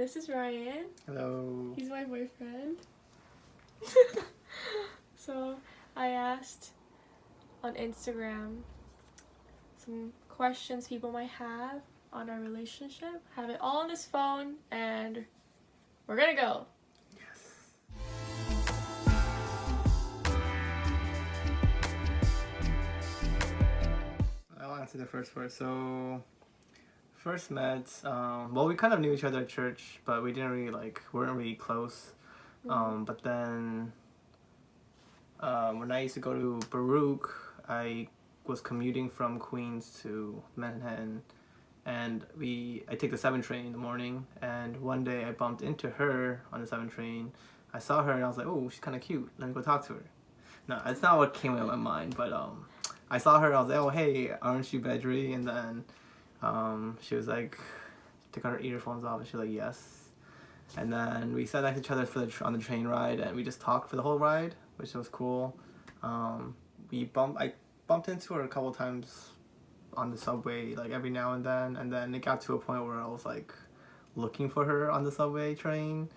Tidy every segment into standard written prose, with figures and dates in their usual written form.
this is Ryan. Hello. He's my boyfriend. So I asked on Instagram some questions people might have on our relationship. Have it all on his phone, and we're gonna go. I'll answer the first part. So, first met, we kind of knew each other at church, but we didn't really, weren't really close. But then, when I used to go to Baruch, I was commuting from Queens to Manhattan, and I take the 7 train in the morning, and one day I bumped into her on the 7 train. I saw her, and I was like, oh, she's kind of cute. Let me go talk to her. No, that's not what came in my mind, but I saw her, and I was like, oh, hey, aren't you Bedriye? And then she was like, took her earphones off, and she was like, yes. And then we sat next to each other on the train ride, and we just talked for the whole ride, which was cool. I bumped into her a couple times on the subway, every now and then it got to a point where I was looking for her on the subway train.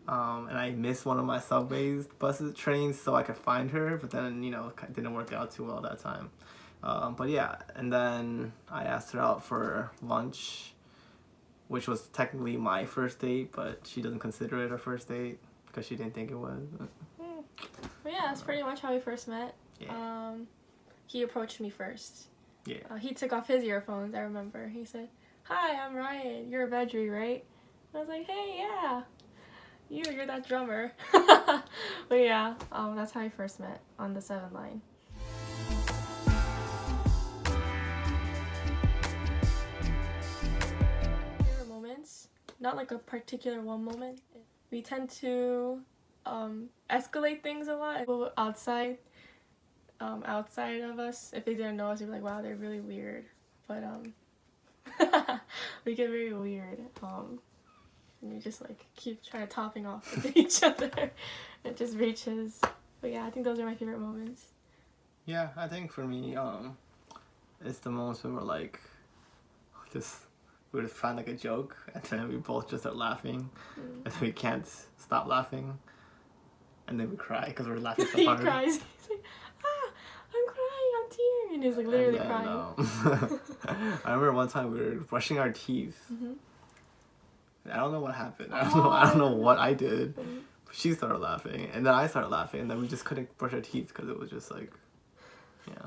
And I missed one of my subways trains so I could find her, but then it didn't work out too well that time. But yeah, and then I asked her out for lunch, which was technically my first date, but she doesn't consider it her first date because she didn't think it was. But yeah, that's pretty much how we first met. Yeah. He approached me first. Yeah. He took off his earphones, I remember. He said, "Hi, I'm Ryan. You're Bedriye, right?" And I was like, "Hey, yeah. You're that drummer." But yeah, that's how I first met, on the 7 line. Favorite moments, not a particular one moment. We tend to escalate things a lot. People outside of us, if they didn't know us, they'd be like, wow, they're really weird. But we get very weird. And you just keep trying to topping off with each other. It just reaches. But yeah, I think those are my favorite moments. Yeah, I think for me, it's the moments when we would find a joke, and then we both just start laughing, and then we can't stop laughing, and then we cry because we're laughing so hard. He cries. He's like, I'm crying, I'm tearing. And he's literally crying. I remember one time we were brushing our teeth. Mm-hmm. I don't know what happened. I don't know what I did. But she started laughing, and then I started laughing, and then we just couldn't brush our teeth because it was just yeah.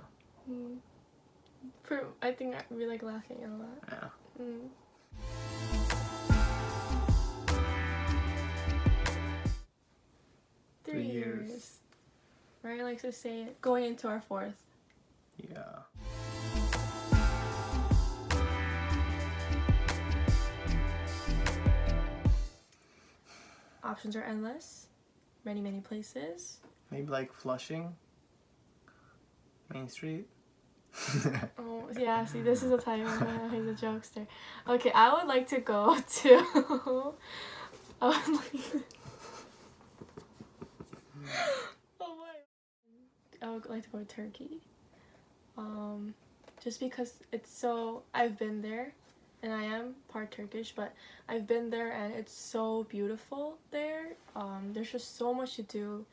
I think we like laughing a lot. Yeah. 3 years. Ryan likes to say it, going into our 4th. Yeah. Options are endless. Many, many places. Maybe Flushing, Main Street. Oh, yeah, see, this is a type of he's a jokester. Okay, I would like to go to... I would like to go to Turkey. Just because it's so... I've been there, and I am part Turkish, but I've been there, and it's so beautiful there. There's just so much to do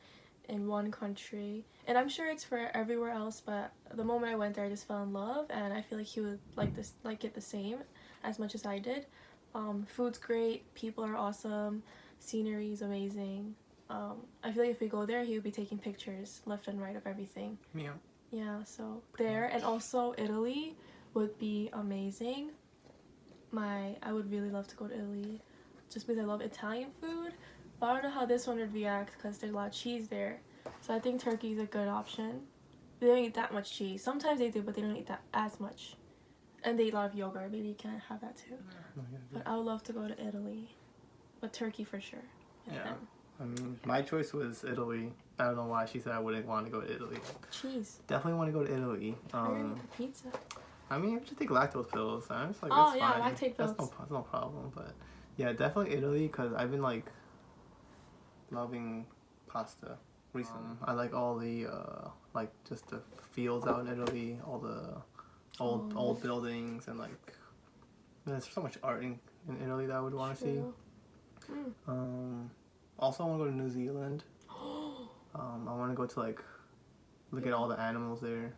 in one country, and I'm sure it's for everywhere else, but the moment I went there I just fell in love, and I feel like he would like it the same as much as I did. Food's great, people are awesome, scenery is amazing. I feel like if we go there he would be taking pictures left and right of everything. Yeah, so there, and also Italy would be amazing. I would really love to go to Italy just because I love Italian food. But I don't know how this one would react because there's a lot of cheese there. So I think Turkey is a good option. They don't eat that much cheese. Sometimes they do, but they don't eat that as much. And they eat a lot of yogurt. Maybe you can have that too. But I would love to go to Italy. But Turkey for sure. Yeah. I mean, my choice was Italy. I don't know why she said I wouldn't want to go to Italy. Cheese. Definitely want to go to Italy. Pizza. I mean, you should take lactose pills. I'm just oh it's yeah, fine. lactate pills. That's no problem. But yeah, definitely Italy because I've been loving pasta recently. I like all the just the fields out in Italy, all the old buildings, and there's so much art in Italy that I would want to see. Also, I want to go to New Zealand. I want to go to like look at all the animals there,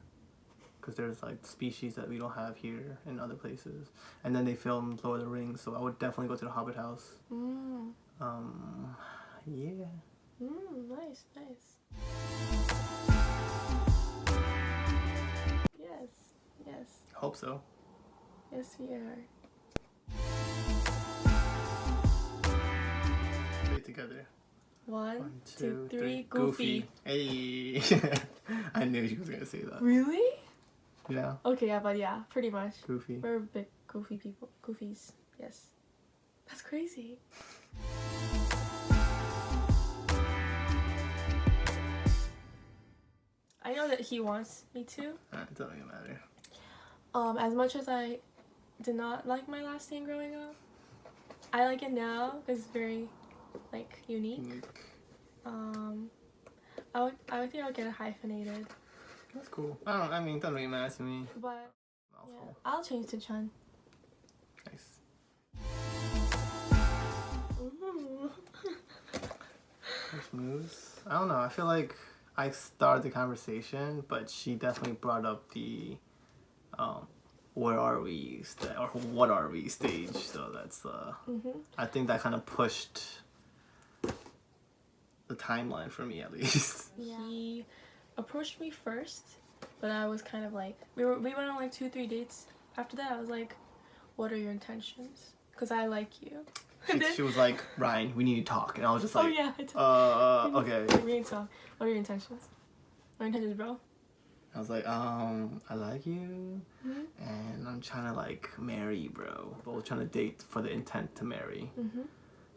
because there's like species that we don't have here in other places. And then they filmed Lord of the Rings, so I would definitely go to the Hobbit house. Yeah. Nice, nice. Yes, yes. Hope so. Yes, we are. Say it together. One, two, three. Goofy. Hey. I knew she was gonna say that. Really? Yeah. Okay, yeah, but yeah, pretty much. Goofy. We're big goofy people. Goofies. Yes. That's crazy. I know that he wants me to. It doesn't even matter. As much as I did not like my last name growing up, I like it now because it's very, like, unique. I would think I would get it hyphenated. That's cool. I mean, it doesn't really matter to me. But yeah, Mouthful. I'll change to Chun. Nice. Ooh. First moves. I don't know. I feel like I started the conversation, but she definitely brought up the where are we or what are we stage. So that's I think that kind of pushed the timeline for me, at least. Yeah. He approached me first, but I was kind of like, we went on like 2-3 dates. After that, I was like, what are your intentions? Because I like you. She was like, Ryan, we need to talk. And I was just like, oh yeah, okay. We need to talk. What are your intentions? What are your intentions, bro? I was like, I like you, and I'm trying to like marry you, bro. But we're trying to date for the intent to marry.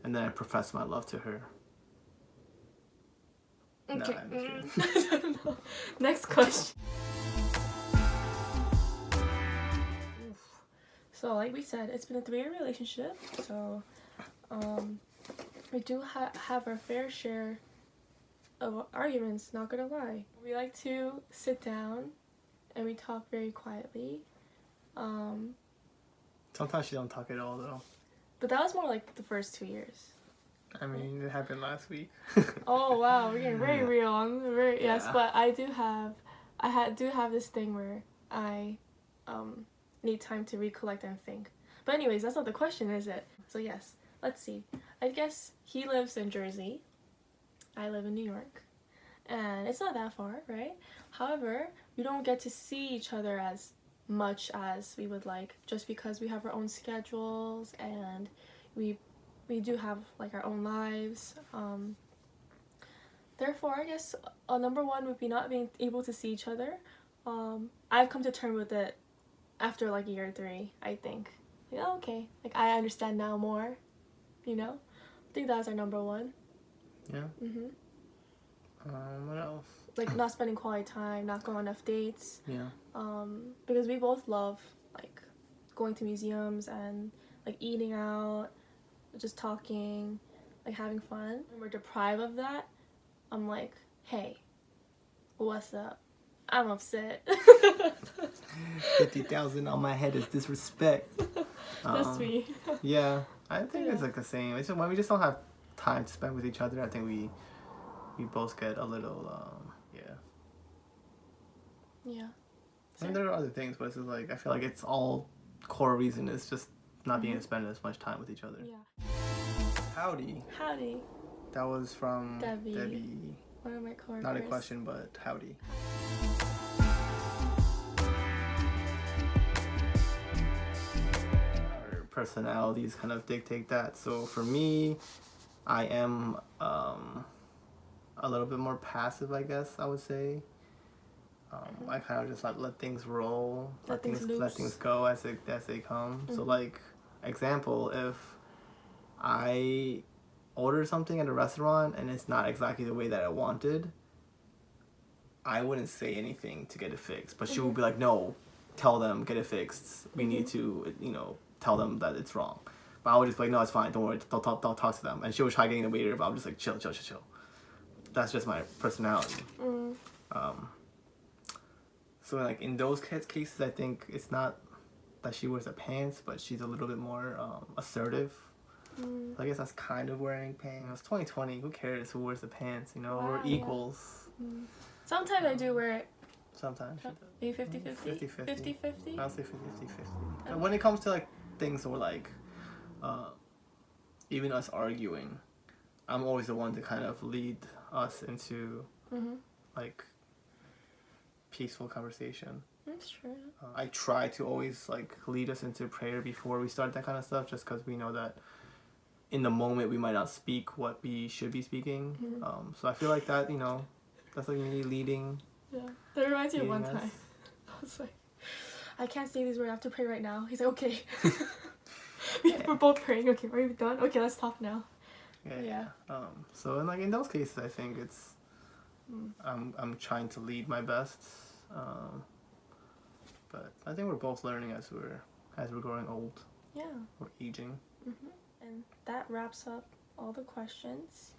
And then I professed my love to her. Okay. No, I'm just kidding. Next question. So, like we said, it's been a 3-year relationship. So, we do have our fair share of arguments, not gonna lie. We like to sit down and we talk very quietly. Sometimes she don't talk at all, though. But that was more like the first 2 years. I mean, it happened last week. Oh wow, we're getting very real. Yes, Yeah. but I do have this thing where I need time to recollect and think. But anyways, that's not the question, is it? So yes, let's see. I guess he lives in Jersey. I live in New York. And it's not that far, right? However, we don't get to see each other as much as we would like, just because we have our own schedules and we do have like our own lives. Therefore, I guess number one would be not being able to see each other. I've come to terms with it after like year 3, I think. Like, oh, okay, like I understand now more, you know? I think that's our number one. Yeah. What else? Like not spending quality time, not going on enough dates. Yeah. Because we both love like going to museums and like eating out, just talking, like having fun. When we're deprived of that, I'm like, hey, what's up? I'm upset. 50,000 on my head is disrespect. That's me. Yeah, I think it's like the same. It's just when we just don't have time to spend with each other, I think we both get a little Yeah. And there are other things, but it's just like I feel like it's all core reason is just not being able to spend as much time with each other. Yeah. Howdy. Howdy. That was from Debbie. One of my coworkers. Not a question, but howdy. Our personalities kind of dictate that. So for me, I am a little bit more passive, I guess I would say. I kind of just like let things roll, let things go as they come. So like example, if I order something at a restaurant and it's not exactly the way that I wanted, I wouldn't say anything to get it fixed. But she would be like, no, tell them, get it fixed. We need to, tell them that it's wrong. But I would just be like, no, it's fine. Don't worry. Don't talk to them. And she would try getting the waiter, but I'm just like, chill. That's just my personality. So like in those cases, I think it's not that she wears the pants, but she's a little bit more assertive. So I guess that's kind of wearing pants. It's 2020. Who cares who wears the pants? You know, Wow, we're equals. Sometimes I do wear it. Sometimes. Maybe 50-50? 50-50? I'll say 50-50. When it comes to like things or like even us arguing, I'm always the one to kind of lead us into like peaceful conversation. That's true. I try to always like lead us into prayer before we start that kind of stuff, just because we know that in the moment we might not speak what we should be speaking. So I feel like that, you know, that's like me leading. Yeah, that reminds me of one us. time. I was like, I can't say these words, I have to pray right now. He's like, okay. We're both praying. Okay, are we done? Okay, let's talk now. Yeah. So in those cases, I think it's I'm trying to lead my best, but I think we're both learning as we're growing old. Yeah. We're aging. And that wraps up all the questions.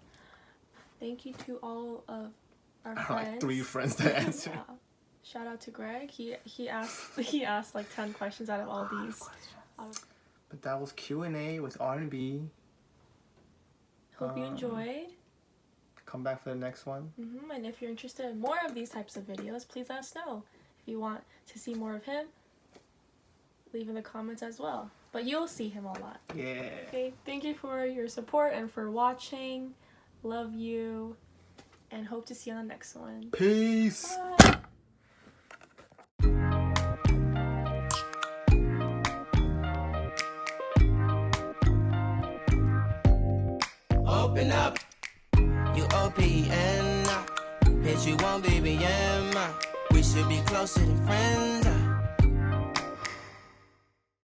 Thank you to all of our friends. Like 3 friends to answer. Yeah. Shout out to Greg. He asked like 10 questions out of all these. But that was Q&A with R&B. Hope you enjoyed. Come back for the next one. And if you're interested in more of these types of videos, please let us know. If you want to see more of him, leave in the comments as well. But you'll see him a lot. Yeah. Okay, thank you for your support and for watching. Love you. And hope to see you on the next one. Peace. Bye. Open up, U-O-P-N. Hit you on BBM. We should be closer than friends.